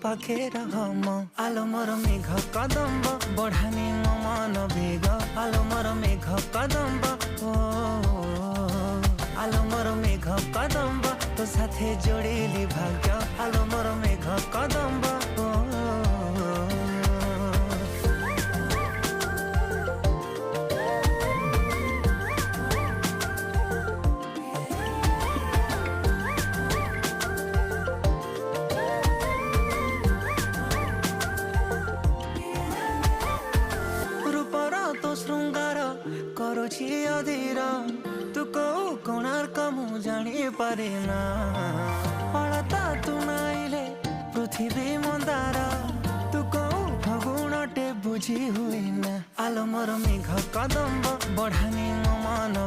पाखे रहम आलो मोर मेघ कदम्ब बढ़ानी मो मन बेग आलो मोर मेघ कदम्ब ओ आलो मोर मेघ कदम्ब तो साथे जोड़िली भाग्य आलो मोर मेघ कदम्ब ओ तो श्रृंगार करुछि अधीर तू को कोणार्क मु जानी पारे ना अलता तू नाइले पृथ्वी मंदार तू को फगुणटे बुझी हुई ना आलो मोर मेघ कदम्ब बढ़ानी मो मन